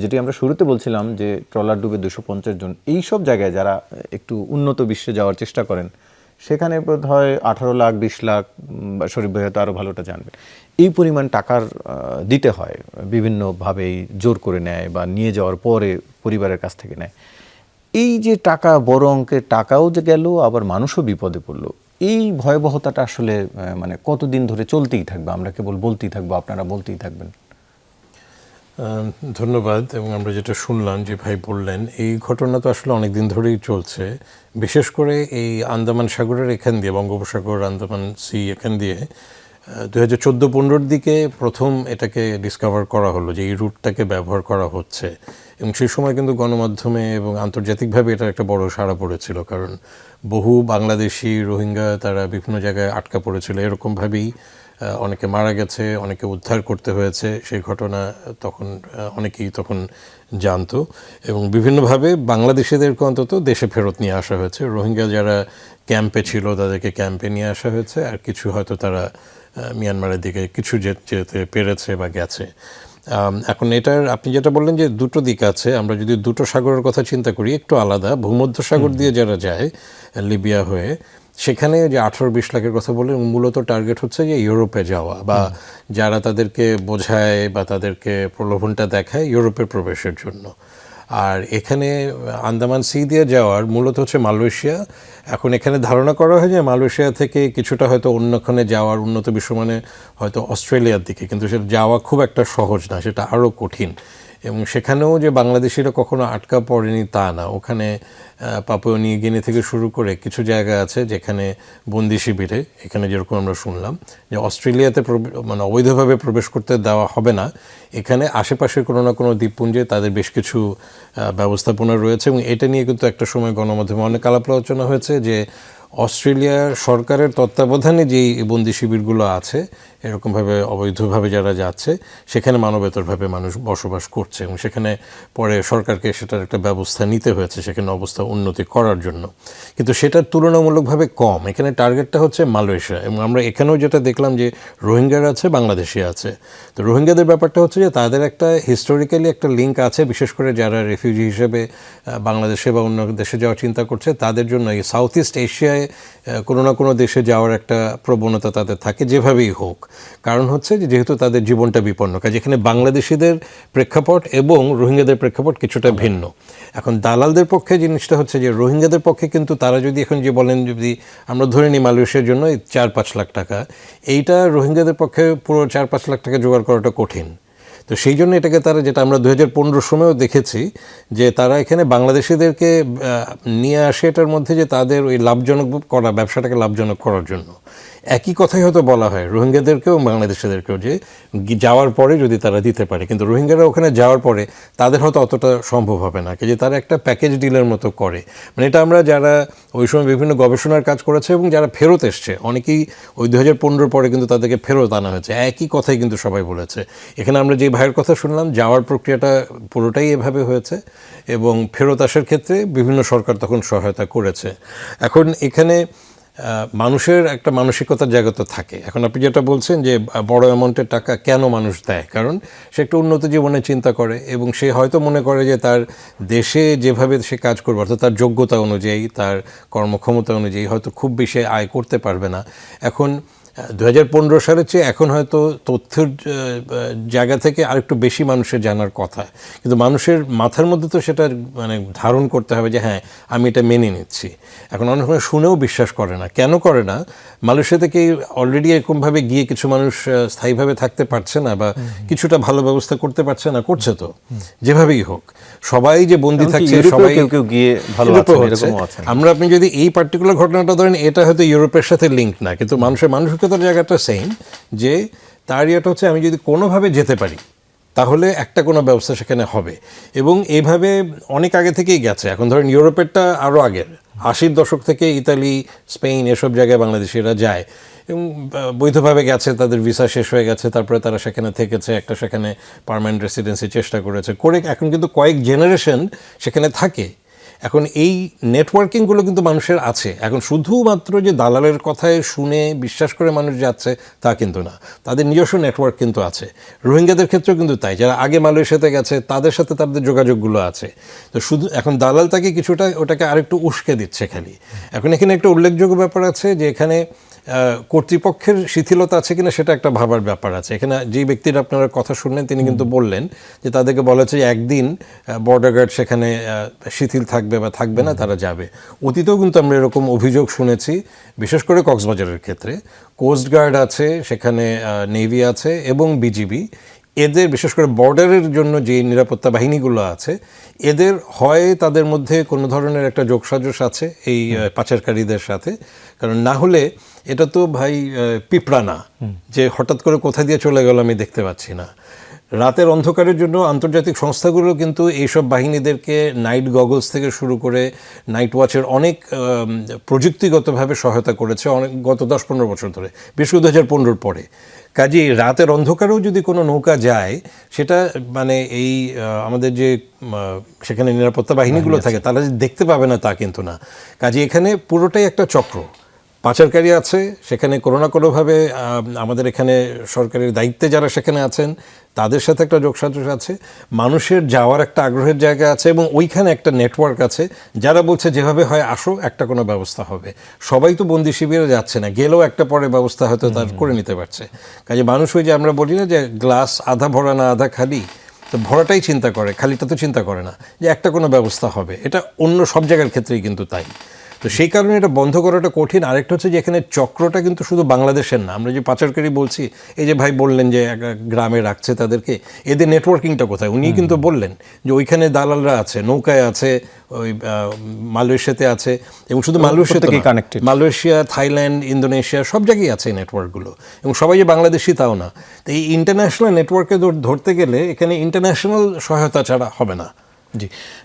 যেটি আমরা শুরুতে বলছিলাম যে ট্রলার ডুবে 250 জন, এই সব জায়গায় যারা একটু উন্নত বিশ্বে যাওয়ার চেষ্টা করেন সেখানে বোধ হয় 18 লাখ 20 লাখ, শরীফ ভাই হয়তো আরও ভালোটা জানবে, এই পরিমাণ টাকার দিতে হয়, বিভিন্নভাবেই জোর করে নেয় বা নিয়ে যাওয়ার পরে পরিবারের কাছ থেকে নেয়। এই যে টাকা, বড় অঙ্কের টাকাও যে গেল, আবার মানুষও বিপদে পড়লো, এই ভয়াবহতাটা আসলে মানে কতদিন ধরে চলতেই থাকবে? আমরা কেবল বলতেই থাকবো, আপনারা বলতেই থাকবেন? ধন্যবাদ। এবং আমরা যেটা শুনলাম যে ভাই বললেন, এই ঘটনা তো আসলে অনেক দিন ধরেই চলছে। বিশেষ করে এই আন্দামান সাগরের এখান দিয়ে, বঙ্গোপসাগর, আন্দামান সি এখান দিয়ে 2014-15 দিকে প্রথম এটাকে ডিসকভার করা হলো যে এই রুটটাকে ব্যবহার করা হচ্ছে। এবং সেই সময় কিন্তু গণমাধ্যমে এবং আন্তর্জাতিকভাবে এটা একটা বড় সাড়া পড়েছিল, কারণ বহু বাংলাদেশি রোহিঙ্গা তারা বিভিন্ন জায়গায় আটকা পড়েছিল। এরকমভাবেই অনেকে মারা গেছে, অনেকে উদ্ধার করতে হয়েছে। সেই ঘটনা তখন অনেকেই তখন জানতো, এবং বিভিন্নভাবে বাংলাদেশিদেরকে অন্তত দেশে ফেরত নিয়ে আসা হয়েছে। রোহিঙ্গা যারা ক্যাম্পে ছিল তাদেরকে ক্যাম্পে নিয়ে আসা হয়েছে, আর কিছু হয়তো তারা মিয়ানমারের দিকে কিছু যেতে পেরেছে বা গেছে। এখন এটার আপনি যেটা বললেন যে দুটো দিক আছে, আমরা যদি দুটো সাগরের কথা চিন্তা করি একটু আলাদা। ভূমধ্যসাগর দিয়ে যারা যায় লিবিয়া হয়ে, সেখানে যে 18-20 লাখের কথা বললেন, মূলত টার্গেট হচ্ছে যে ইউরোপে যাওয়া, বা যারা তাদেরকে বোঝায় বা তাদেরকে প্রলোভনটা দেখায় ইউরোপে প্রবেশের জন্য। আর এখানে আন্দামান সি দিয়ে যাওয়ার মূলত হচ্ছে মালয়েশিয়া। এখন এখানে ধারণা করা হয় যে মালয়েশিয়া থেকে কিছুটা হয়তো অন্যখানে যাওয়ার, উন্নত বিশ্বমানে হয়তো অস্ট্রেলিয়ার দিকে, কিন্তু সেটা যাওয়া খুব একটা সহজ না, সেটা আরও কঠিন। এবং সেখানেও যে বাংলাদেশিরা কখনো আটকা পড়েনি তা না। ওখানে পাপুয়া নিউ গিনি থেকে শুরু করে কিছু জায়গা আছে যেখানে বন্দি শিবিরে, এখানে যেরকম আমরা শুনলাম যে অস্ট্রেলিয়াতে মানে অবৈধভাবে প্রবেশ করতে দেওয়া হবে না, এখানে আশেপাশের কোনো না কোনো দ্বীপপুঞ্জে তাদের বেশ কিছু ব্যবস্থাপনা রয়েছে। এবং এটা নিয়ে কিন্তু একটা সময় গণমাধ্যমে অনেক আলাপ আলোচনা হয়েছে যে অস্ট্রেলিয়ার সরকারের তত্ত্বাবধানে যেই বন্দি শিবিরগুলো আছে, এরকমভাবে অবৈধভাবে যারা যাচ্ছে, সেখানে মানবেতরভাবে মানুষ বসবাস করছে, এবং সেখানে পরে সরকারকে সেটার একটা ব্যবস্থা নিতে হয়েছে সেখানে অবস্থা উন্নতি করার জন্য। কিন্তু সেটার তুলনামূলকভাবে কম। এখানে টার্গেটটা হচ্ছে মালয়েশিয়া। এবং আমরা এখানেও যেটা দেখলাম যে রোহিঙ্গারা আছে, বাংলাদেশি আছে। তো রোহিঙ্গাদের ব্যাপারটা হচ্ছে যে তাদের একটা হিস্টোরিক্যালি একটা লিঙ্ক আছে, বিশেষ করে যারা রেফিউজি হিসেবে বাংলাদেশে বা অন্য দেশে যাওয়ার চিন্তা করছে তাদের জন্য এই সাউথ ইস্ট এশিয়ায় কোনো না কোনো দেশে যাওয়ার একটা প্রবণতা তাদের থাকে, যেভাবেই হোক। কারণ হচ্ছে যে যেহেতু তাদের জীবনটা বিপন্ন, কাজে এখানে বাংলাদেশিদের প্রেক্ষাপট এবং রোহিঙ্গাদের প্রেক্ষাপট কিছুটা ভিন্ন। এখন দালালদের পক্ষে জিনিসটা হচ্ছে যে রোহিঙ্গাদের পক্ষে কিন্তু তারা যদি এখন যে বলেন, যদি আমরা ধরে নিই মালয়েশিয়ার জন্য 4-5 লাখ টাকা, এইটা রোহিঙ্গাদের পক্ষে পুরো 4-5 লাখ টাকা জোগাড় করাটা কঠিন। তো সেই জন্য এটাকে তারা, যেটা আমরা 2015 সময়ও দেখেছি, যে তারা এখানে বাংলাদেশিদেরকে নিয়ে আসে এটার মধ্যে যে তাদের ওই লাভজনক করা, ব্যবসাটাকে লাভজনক করার জন্য। একই কথাই হয়তো বলা হয় রোহিঙ্গাদেরকেও বাংলাদেশিদেরকেও, যে যাওয়ার পরে যদি তারা দিতে পারে। কিন্তু রোহিঙ্গারা ওখানে যাওয়ার পরে তাদের হয়তো অতটা সম্ভব হবে না, যে তারা একটা প্যাকেজ ডিলের মতো করে। মানে এটা আমরা যারা ওই সময় বিভিন্ন গবেষণার কাজ করেছে এবং যারা ফেরত এসছে, অনেকেই ওই 2015 পরে কিন্তু তাদেরকে ফেরত আনা হয়েছে, একই কথাই কিন্তু সবাই বলেছে। এখানে আমরা যে ভাইয়ের কথা শুনলাম, যাওয়ার প্রক্রিয়াটা পুরোটাই এভাবে হয়েছে, এবং ফেরত আসার ক্ষেত্রে বিভিন্ন সরকার তখন সহায়তা করেছে। এখন এখানে মানুষের একটা মানসিকতার জায়গা তো থাকে। এখন আপনি যেটা বলছেন যে বড় অ্যামাউন্টের টাকা কেন মানুষ দেয়, কারণ সে একটা উন্নত জীবনে চিন্তা করে, এবং সে হয়তো মনে করে যে তার দেশে যেভাবে সে কাজ করবে, অর্থাৎ তার যোগ্যতা অনুযায়ী, তার কর্মক্ষমতা অনুযায়ী হয়তো খুব বেশি আয় করতে পারবে না। এখন 2015 সালের চেয়ে এখন হয়তো তথ্যের জায়গা থেকে আরেকটু বেশি মানুষের জানার কথা, কিন্তু মানুষের মাথার মধ্যে তো সেটা মানে ধারণ করতে হবে যে হ্যাঁ আমি এটা মেনে নিচ্ছি। এখন অনেক সময় শুনেও বিশ্বাস করে না। কেন করে না? মালয়েশিয়া থেকে অলরেডি এরকমভাবে গিয়ে কিছু মানুষ স্থায়ীভাবে থাকতে পারছে না, বা কিছুটা ভালো ব্যবস্থা করতে পারছে না, করছে তো যেভাবেই হোক। সবাই যে বন্দী থাকছে, সবাই কেউ গিয়ে ভালো আছে। আমরা, আপনি যদি এই পার্টিকুলার ঘটনাটা ধরেন, এটা হয়তো ইউরোপের সাথে লিঙ্ক না, কিন্তু মানুষের মানসিকতার জায়গাটা সেম, যে তার ইয়েটা হচ্ছে আমি যদি কোনোভাবে যেতে পারি তাহলে একটা কোনো ব্যবস্থা সেখানে হবে। এবং এইভাবে অনেক আগে থেকেই গেছে। এখন ধরেন ইউরোপেরটা আরও আগের, 80-র দশক থেকে ইতালি, স্পেন এসব জায়গায় বাংলাদেশিরা যায়, এবং বৈধভাবে গেছে, তাদের ভিসা শেষ হয়ে গেছে, তারপরে তারা সেখানে থেকেছে, একটা সেখানে পার্মানেন্ট রেসিডেন্সি চেষ্টা করে, এখন কিন্তু কয়েক জেনারেশন সেখানে থাকে। এখন এই নেটওয়ার্কিংগুলো কিন্তু মানুষের আছে। এখন শুধুমাত্র যে দালালের কথায় শুনে বিশ্বাস করে মানুষ যাচ্ছে তা কিন্তু না, তাদের নিজস্ব নেটওয়ার্ক কিন্তু আছে। রোহিঙ্গাদের ক্ষেত্রেও কিন্তু তাই, যারা আগে মালয়েশিয়াতে গেছে তাদের সাথে তাদের যোগাযোগগুলো আছে। তো শুধু এখন দালাল তাকে কিছুটা ওটাকে আরেকটু উস্কে দিচ্ছে খালি। এখন এখানে একটা উল্লেখযোগ্য ব্যাপার আছে যে এখানে কর্তৃপক্ষের শিথিলতা আছে কিনা সেটা একটা ভাবার ব্যাপার আছে। এখানে যে ব্যক্তির আপনারা কথা শুনলেন তিনি কিন্তু বললেন যে তাদেরকে বলা হচ্ছে যে একদিন বর্ডার গার্ড সেখানে শিথিল থাকবে বা থাকবে না, তারা যাবে। অতীতেও কিন্তু আমরা এরকম অভিযোগ শুনেছি, বিশেষ করে কক্সবাজারের ক্ষেত্রে। কোস্ট গার্ড আছে সেখানে, নেভি আছে এবং বিজিবি, এদের বিশেষ করে বর্ডারের জন্য যে নিরাপত্তা বাহিনীগুলো আছে এদের হয় তাদের মধ্যে কোনো ধরনের একটা যোগসাজশ আছে এই পাচারকারীদের সাথে, কারণ না হলে এটা তো ভাই পিঁপড়া না যে হঠাৎ করে কোথা দিয়ে চলে গেল আমি দেখতে পাচ্ছি না। রাতের অন্ধকারের জন্য আন্তর্জাতিক সংস্থাগুলো কিন্তু এইসব বাহিনীদেরকে নাইট গগলস থেকে শুরু করে নাইট ওয়াচের অনেক প্রযুক্তিগতভাবে সহায়তা করেছে অনেক গত 10-15 বছর ধরে, বিশেষ করে 2015 পরে। কাজেই রাতের অন্ধকারেও যদি কোনো নৌকা যায় সেটা মানে এই আমাদের যে সেখানে নিরাপত্তা বাহিনীগুলো থাকে তারা যে দেখতে পাবে না তা কিন্তু না। কাজেই এখানে পুরোটাই একটা চক্র। পাচারকারী আছে সেখানে, কোনো না কোনোভাবে আমাদের এখানে সরকারের দায়িত্বে যারা সেখানে আছেন তাদের সাথে একটা যোগসাজশ আছে, মানুষের যাওয়ার একটা আগ্রহের জায়গা আছে এবং ওইখানে একটা নেটওয়ার্ক আছে যারা বলছে যেভাবে হয় আসো একটা কোনো ব্যবস্থা হবে। সবাই তো বন্দি শিবিরে যাচ্ছে না, গেলেও একটা পরে ব্যবস্থা হয়তো তার করে নিতে পারছে। কাজে মানুষ ওই যে আমরা বলি না যে গ্লাস আধা ভরা না আধা খালি, তো ভরাটাই চিন্তা করে, খালিটা তো চিন্তা করে না যে একটা কোনো ব্যবস্থা হবে। এটা অন্য সব জায়গার ক্ষেত্রেই কিন্তু তাই। তো সেই কারণে এটা বন্ধ করাটা কঠিন। আরেকটা হচ্ছে যে এখানে চক্রটা কিন্তু শুধু বাংলাদেশের না। আমরা যে পাচারকারী বলছি, এই যে ভাই বললেন যে গ্রামে রাখছে তাদেরকে, এদের নেটওয়ার্কিংটা কোথায় উনি কিন্তু বললেন যে ওইখানে দালালরা আছে, নৌকায় আছে, ওই মালয়েশিয়াতে আছে, এবং শুধু মালয়েশিয়াতে কানেক্টেড, মালয়েশিয়া, থাইল্যান্ড, ইন্দোনেশিয়া সব জায়গায় আছে এই নেটওয়ার্কগুলো, এবং সবাই যে বাংলাদেশি তাও না। তো এই ইন্টারন্যাশনাল নেটওয়ার্কে ধরতে গেলে এখানে ইন্টারন্যাশনাল সহায়তা ছাড়া হবে না। জি।